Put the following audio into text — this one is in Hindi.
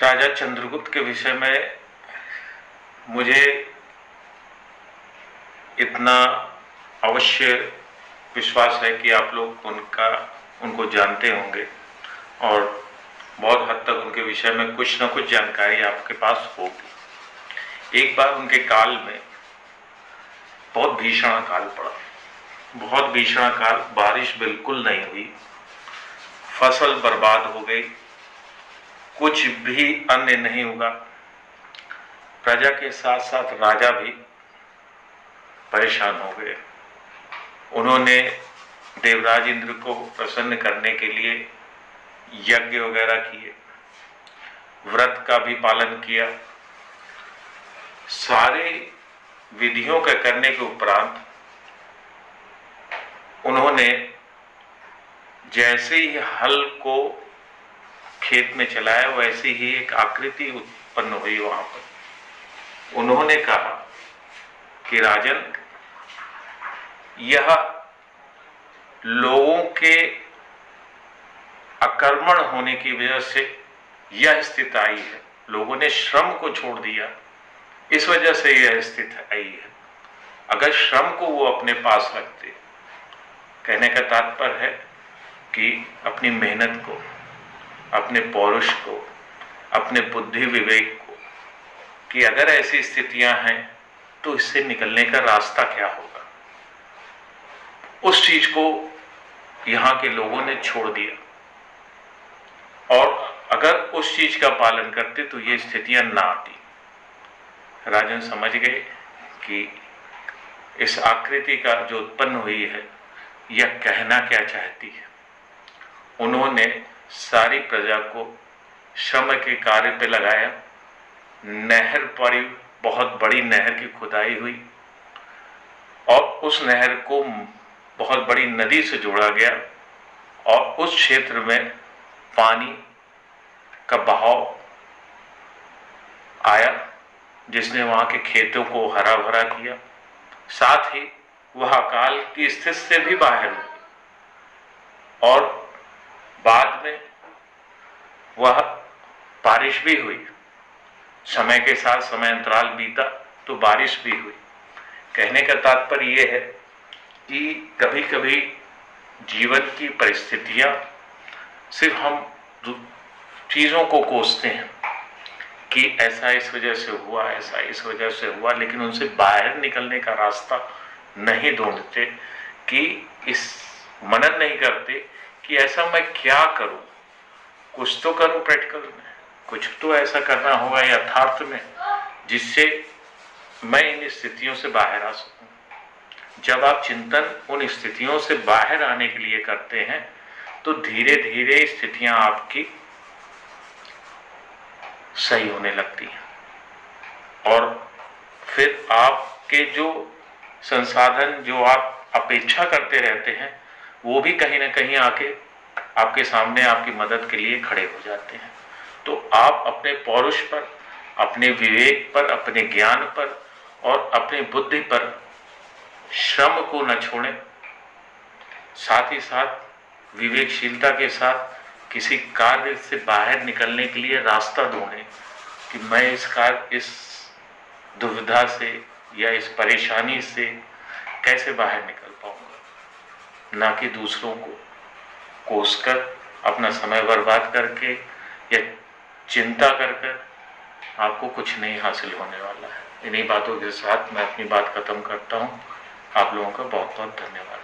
राजा चंद्रगुप्त के विषय में मुझे इतना अवश्य विश्वास है कि आप लोग उनको जानते होंगे और बहुत हद तक उनके विषय में कुछ न कुछ जानकारी आपके पास होगी। एक बार उनके काल में बहुत भीषण काल पड़ा, बहुत भीषण काल, बारिश बिल्कुल नहीं हुई, फसल बर्बाद हो गई, कुछ भी अन्य नहीं हुआ। प्रजा के साथ साथ राजा भी परेशान हो गए। उन्होंने देवराज इंद्र को प्रसन्न करने के लिए यज्ञ वगैरह किए, व्रत का भी पालन किया। सारे विधियों के करने के उपरांत उन्होंने जैसे ही हल को खेत में चलाया वैसे ही एक आकृति उत्पन्न हुई वहां पर। उन्होंने कहा कि राजन, यह लोगों के अकर्मण होने की वजह से यह स्थिति आई है, लोगों ने श्रम को छोड़ दिया, इस वजह से यह स्थिति आई है। अगर श्रम को वो अपने पास रखते, कहने का तात्पर्य है कि अपनी मेहनत को, अपने पौरुष को, अपने बुद्धि विवेक को, कि अगर ऐसी स्थितियां हैं तो इससे निकलने का रास्ता क्या होगा, उस चीज को यहां के लोगों ने छोड़ दिया और अगर उस चीज का पालन करते तो ये स्थितियां ना आती। राजन समझ गए कि इस आकृति का जो उत्पन्न हुई है यह कहना क्या चाहती है। उन्होंने सारी प्रजा को श्रम के कार्य पे लगाया। नहर पड़ी, बहुत बड़ी नहर की खुदाई हुई और उस नहर को बहुत बड़ी नदी से जोड़ा गया और उस क्षेत्र में पानी का बहाव आया जिसने वहां के खेतों को हरा भरा किया। साथ ही वह अकाल की स्थिति से भी बाहर हुई और बाद में वह बारिश भी हुई। समय के साथ समय अंतराल बीता तो बारिश भी हुई। कहने का तात्पर्य यह है कि कभी कभी जीवन की परिस्थितियां सिर्फ हम चीजों को कोसते हैं कि ऐसा इस वजह से हुआ, ऐसा इस वजह से हुआ, लेकिन उनसे बाहर निकलने का रास्ता नहीं ढूंढते, कि इस मनन नहीं करते कि ऐसा मैं क्या करूं, कुछ तो करूं प्रैक्टिकल में, कुछ तो ऐसा करना होगा यथार्थ में जिससे मैं इन स्थितियों से बाहर आ सकूं। जब आप चिंतन उन स्थितियों से बाहर आने के लिए करते हैं तो धीरे धीरे स्थितियां आपकी सही होने लगती हैं और फिर आपके जो संसाधन जो आप अपेक्षा करते रहते हैं वो भी कहीं ना कहीं आके आपके सामने आपकी मदद के लिए खड़े हो जाते हैं। तो आप अपने पौरुष पर, अपने विवेक पर, अपने ज्ञान पर और अपनी बुद्धि पर श्रम को न छोड़ें। साथ ही साथ विवेकशीलता के साथ किसी कार्य से बाहर निकलने के लिए रास्ता ढूंढें कि मैं इस दुविधा से या इस परेशानी से कैसे बाहर निकल पाऊंगा, ना कि दूसरों को कोसकर, अपना समय बर्बाद करके या चिंता कर आपको कुछ नहीं हासिल होने वाला है। इन्हीं बातों के साथ मैं अपनी बात खत्म करता हूँ। आप लोगों का बहुत बहुत धन्यवाद।